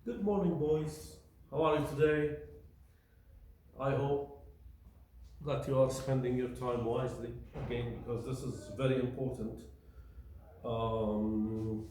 Good morning, boys. How are you today? I hope that you are spending your time wisely again because this is very important. Um,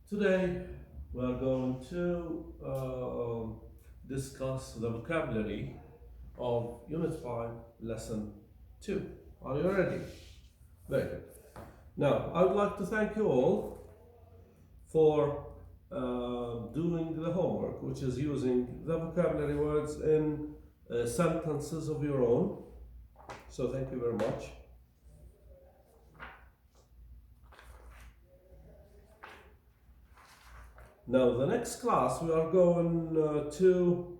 Today we are going to discuss the vocabulary of Unit 5, Lesson 2. Are you ready? Very good. Now, I would like to thank you all for doing the homework, which is using the vocabulary words in sentences of your own. So thank you very much. Now the next class we are going to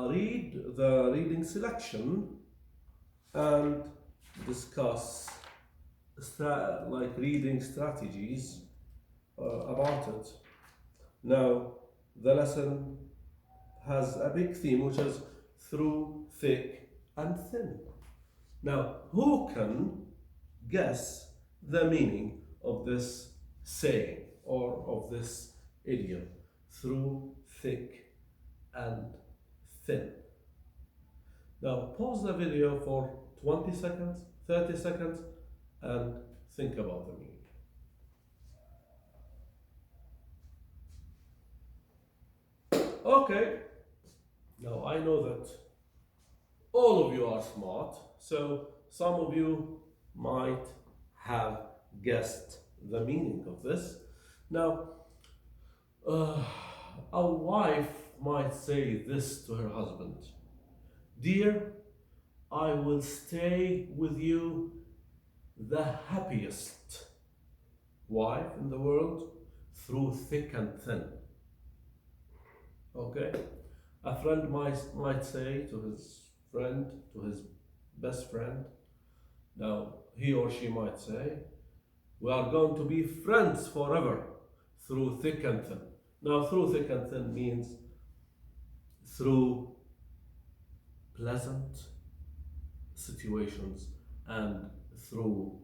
read the reading selection and discuss reading strategies about it. Now the lesson has a big theme, which is through thick and thin. Now, who can guess the meaning of this saying or of this idiom? Through thick and thin. Now, pause the video for 20 seconds, 30 seconds, and think about the meaning. Okay, now I know that all of you are smart, so some of you might have guessed the meaning of this. Now, a wife might say this to her husband: "Dear, I will stay with you, the happiest wife in the world, through thick and thin." Okay? A friend might say to his friend, to his best friend, now he or she might say, "We are going to be friends forever, through thick and thin." Now, through thick and thin means through pleasant situations and through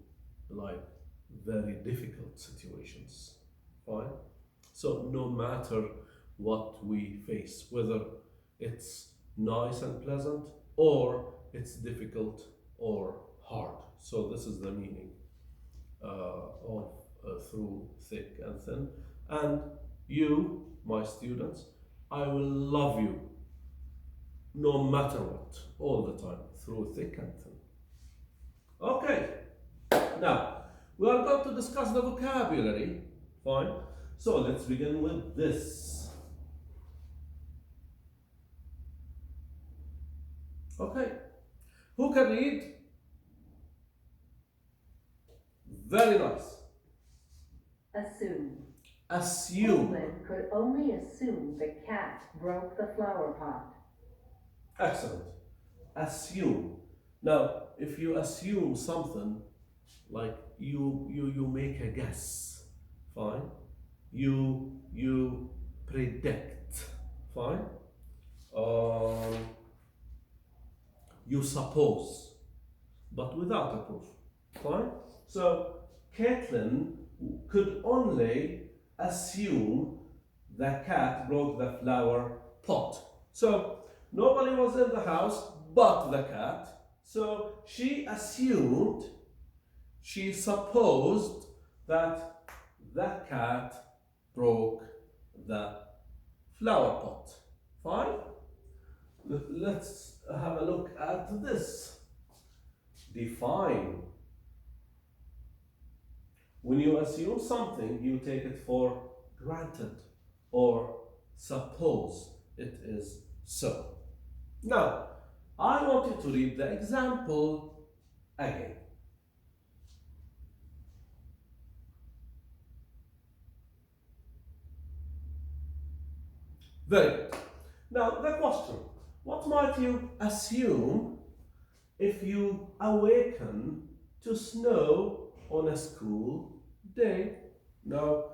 very difficult situations. Fine? So no matter what we face, whether it's nice and pleasant or it's difficult or hard. So this is the meaning of through thick and thin. And you, my students, I will love you no matter what, all the time, through thick and thin. Okay, now we are going to discuss the vocabulary. Fine. So let's begin with this. Okay, who can read? Very nice. Assume. Assume. Weakling could only assume the cat broke the flower pot. Excellent. Assume. Now, if you assume something, like you make a guess, fine. You predict, fine. You suppose, but without a proof, fine. So Caitlin could only assume the cat broke the flower pot. So nobody was in the house but the cat. So she assumed, she supposed that the cat broke the flower pot. Fine? Let's have a look at this. Define. When you assume something, you take it for granted or suppose it is so. Now, I want you to read the example again. Very good. Now, the question: what might you assume if you awaken to snow on a school day? Now,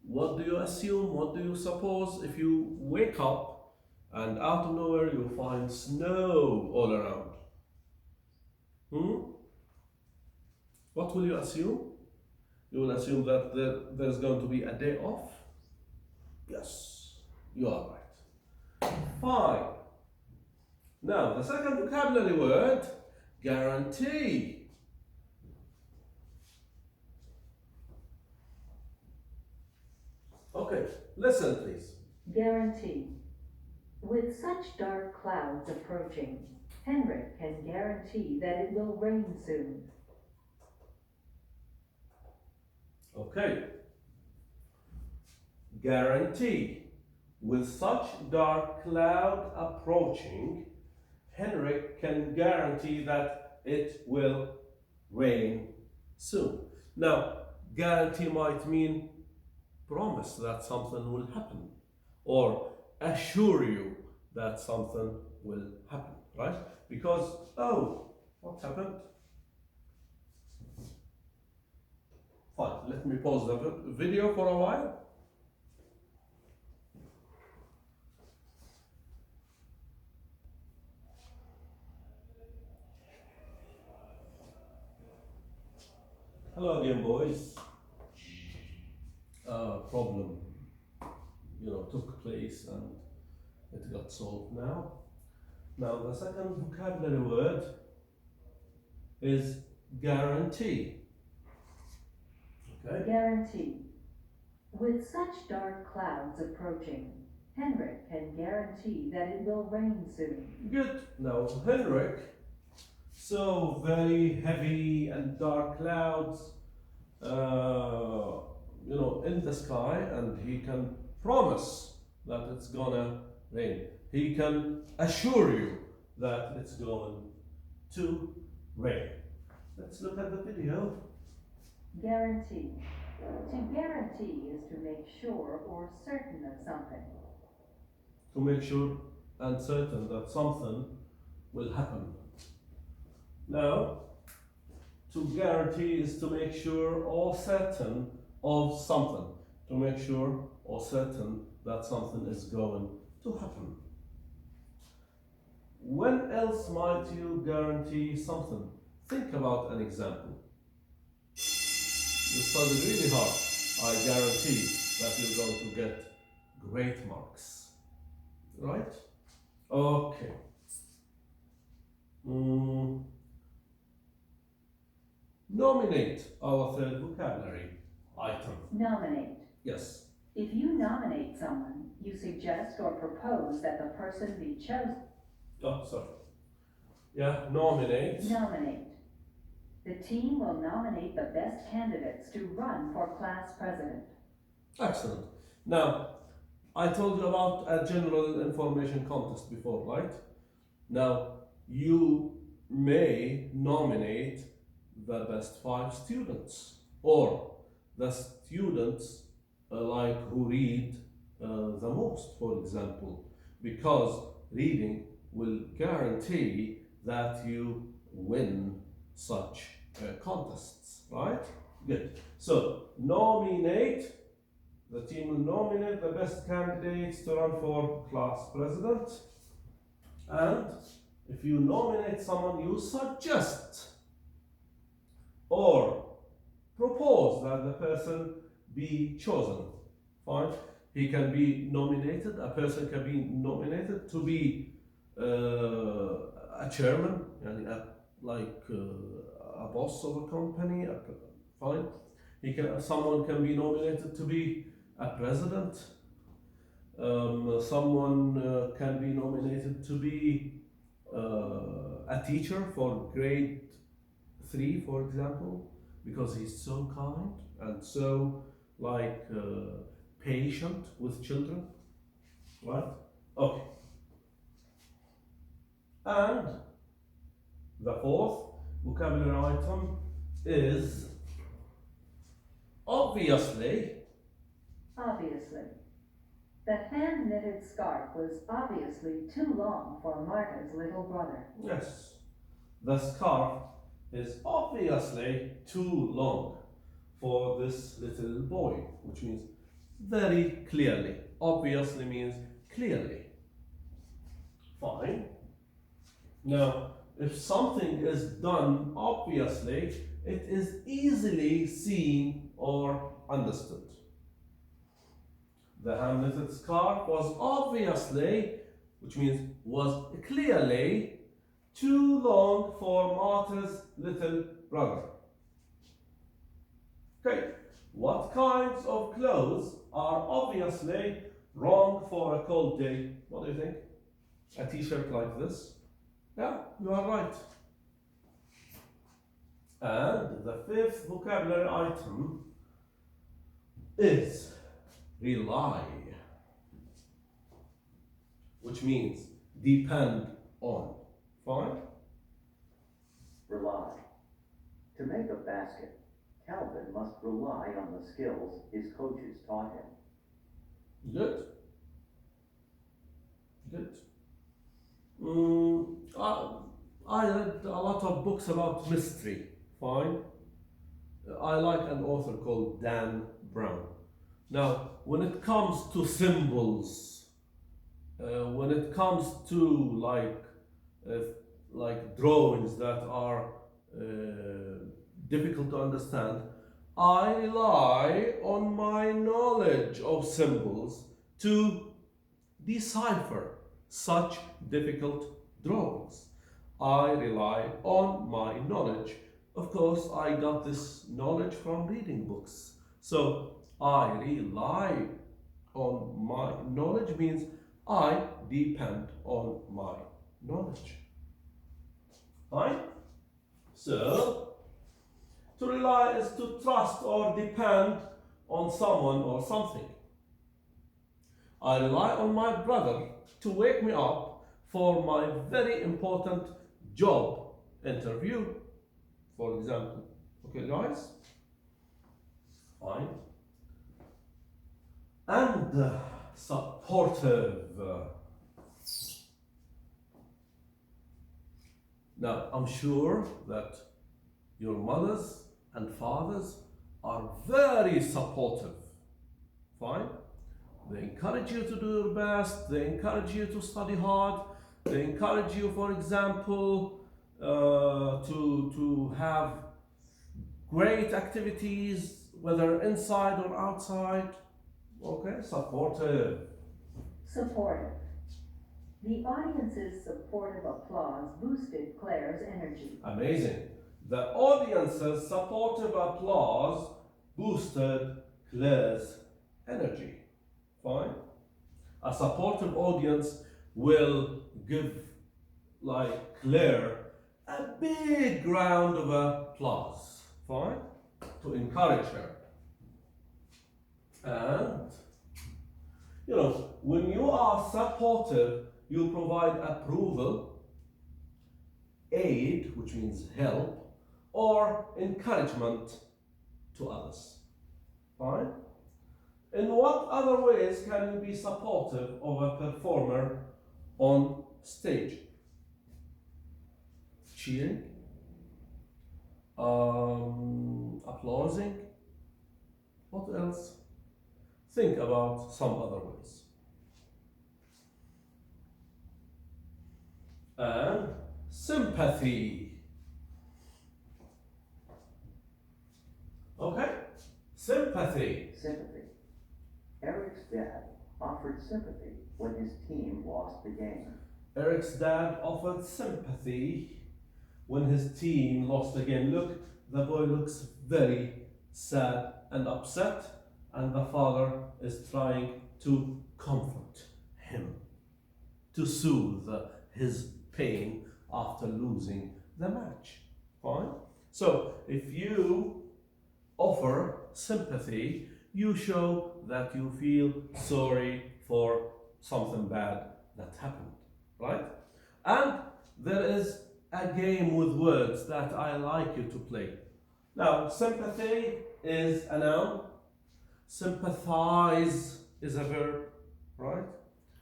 what do you assume? What do you suppose if you wake up and out of nowhere you find snow all around? What will you assume? You will assume that there's going to be a day off? Yes, you are right. Fine. Now, the second vocabulary word, guarantee. Okay, listen please. Guarantee. With such dark clouds approaching, Henrik can guarantee that it will rain soon. Okay. Guarantee. With such dark cloud approaching, Henrik can guarantee that it will rain soon. Now, guarantee might mean promise that something will happen or assure you that something will happen, right? Because, oh, what happened? Fine, let me pause the video for a while. Hello again, boys. Problem, took place and it got solved now. Now, the second vocabulary word is guarantee. Okay. Guarantee. With such dark clouds approaching, Henrik can guarantee that it will rain soon. Good. Now, Henrik, so very heavy and dark clouds, in the sky, and he can promise that it's gonna rain. He can assure you that it's going to rain. Let's look at the video. Guarantee. To guarantee is to make sure or certain of something. To make sure and certain that something will happen. Now, to guarantee is to make sure or certain of something. To make sure or certain that something is going to happen. When else might you guarantee something? Think about an example. You studied really hard. I guarantee that you're going to get great marks. Right? Okay. Nominate our third vocabulary item. Nominate. Yes. If you nominate someone, you suggest or propose that the person be chosen. Oh, sorry. Yeah, nominate. Nominate. The team will nominate the best candidates to run for class president. Excellent. Now, I told you about a general information contest before, right? Now, you may nominate the best 5 students or the students who read the most, for example, because reading will guarantee that you win such contests, right? Good. So, nominate. The team will nominate the best candidates to run for class president. And if you nominate someone, you suggest or propose that the person be chosen. Fine. He can be nominated, a person can be nominated to be a chairman, a boss of a company. Fine. Someone can be nominated to be a president. Someone can be nominated to be a teacher for grade 3, for example, because he's so kind and so patient with children, right? Okay. And the fourth vocabulary item is obviously. Obviously. The hand-knitted scarf was obviously too long for Marta's little brother. Yes, the scarf is obviously too long for this little boy, which means very clearly. Obviously means clearly. Fine. Now, if something is done obviously, it is easily seen or understood. The Hamlet's scarf was obviously, which means was clearly, too long for Martha's little brother. Okay, what kinds of clothes are obviously wrong for a cold day? What do you think? A t-shirt like this? Yeah, you are right. And the fifth vocabulary item is rely, which means depend on. Fine? Rely. To make a basket, Calvin must rely on the skills his coaches taught him. Good. Good. I read a lot of books about mystery. Fine. I like an author called Dan Brown. Now, when it comes to symbols, when it comes to like drawings that are difficult to understand, I rely on my knowledge of symbols to decipher such difficult drawings. I rely on my knowledge. Of course, I got this knowledge from reading books. So I rely on my knowledge means I depend on my knowledge. Right? So, to rely is to trust or depend on someone or something. I rely on my brother to wake me up for my very important job interview, for example. Okay, guys? Fine. And supportive. Now, I'm sure that your mothers and fathers are very supportive. Fine? They encourage you to do your best, they encourage you to study hard, they encourage you, for example, to have great activities, whether inside or outside. Okay, supportive. Supportive. The audience's supportive applause boosted Claire's energy. Amazing. The audience's supportive applause boosted Claire's energy. Fine. A supportive audience will give, like Claire, a big round of applause. Fine. To encourage her. And, when you are supportive, you provide approval, aid, which means help, or encouragement to others. Fine? In what other ways can you be supportive of a performer on stage? Cheering, applauding. What else? Think about some other ways. And sympathy. Okay? Sympathy. Sympathy. Eric's dad offered sympathy when his team lost the game. Eric's dad offered sympathy when his team lost the game. Look, the boy looks very sad and upset, and the father is trying to comfort him, to soothe his pain after losing the match. Fine? So, if you offer sympathy, you show that you feel sorry for something bad that happened, right? And there is a game with words that I like you to play. Now, sympathy is a noun, sympathize is a verb, right?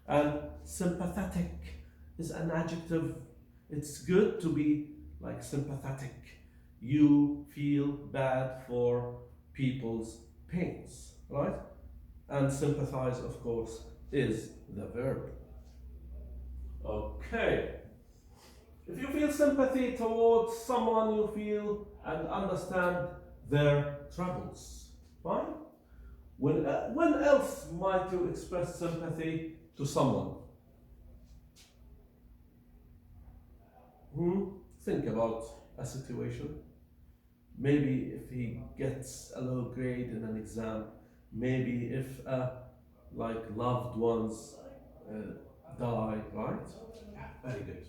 And sympathetic is an adjective. It's good to be like sympathetic. You feel bad for people's pains, right? And sympathize, of course, is the verb. Okay. If you feel sympathy towards someone, you feel and understand their troubles. Fine? When else might you express sympathy to someone? Think about a situation. Maybe if he gets a low grade in an exam, maybe if loved ones die, right? Yeah, very good.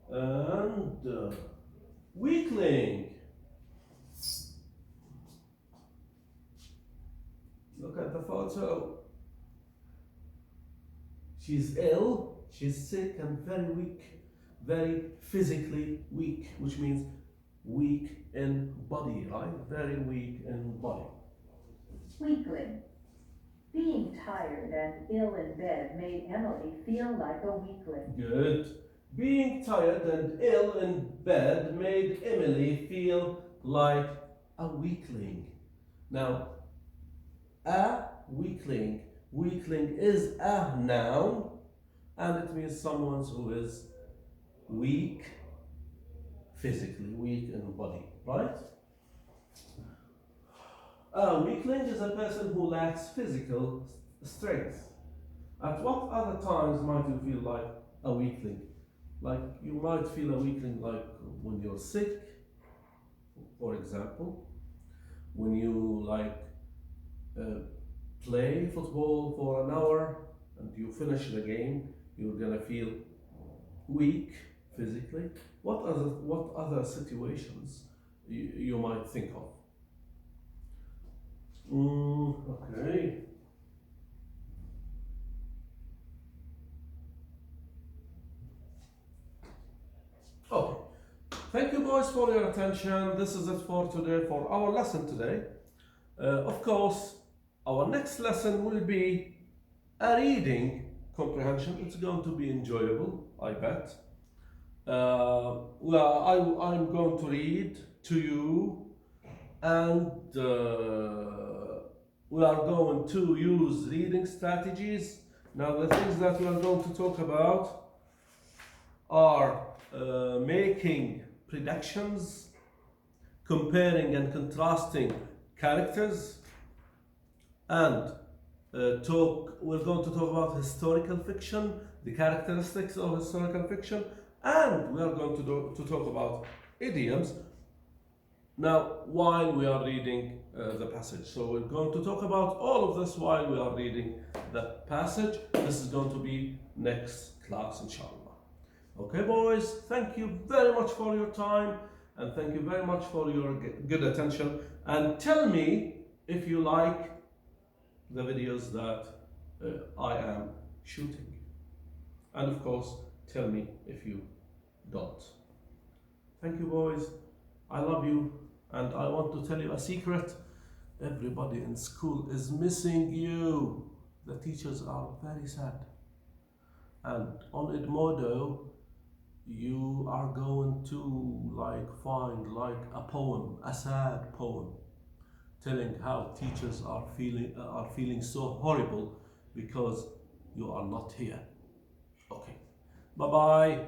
And Weakling. Look at the photo. She's ill, she's sick and very weak, very physically weak, which means weak in body, right? Very weak in body. Weakling. Being tired and ill in bed made Emily feel like a weakling. Good. Being tired and ill in bed made Emily feel like a weakling. Now, a weakling. Weakling is a noun, and it means someone who is weak, physically weak in body, right? A weakling is a person who lacks physical strength. At what other times might you feel like a weakling? Like you might feel a weakling like when you're sick, for example, when you play football for an hour and you finish the game, you're gonna feel weak physically. What other situations you might think of? Okay. Okay. Thank you boys for your attention. This is it for today, for our lesson today. Of course, our next lesson will be a reading comprehension. It's going to be enjoyable, I bet. I'm going to read to you, and we are going to use reading strategies. Now, the things that we are going to talk about are making predictions, comparing and contrasting characters, and we're going to talk about historical fiction, the characteristics of historical fiction, and we are going to talk about idioms. Now, while we are reading the passage, so we're going to talk about all of this while we are reading the passage. This is going to be next class, inshallah. Okay, boys, thank you very much for your time, and thank you very much for your good attention. And tell me if you like the videos that I am shooting. And of course, tell me if you don't. Thank you, boys. I love you, and I want to tell you a secret. Everybody in school is missing you. The teachers are very sad. And on Edmodo, you are going to find a poem, a sad poem, telling how teachers are feeling so horrible because you are not here. Okay, bye bye.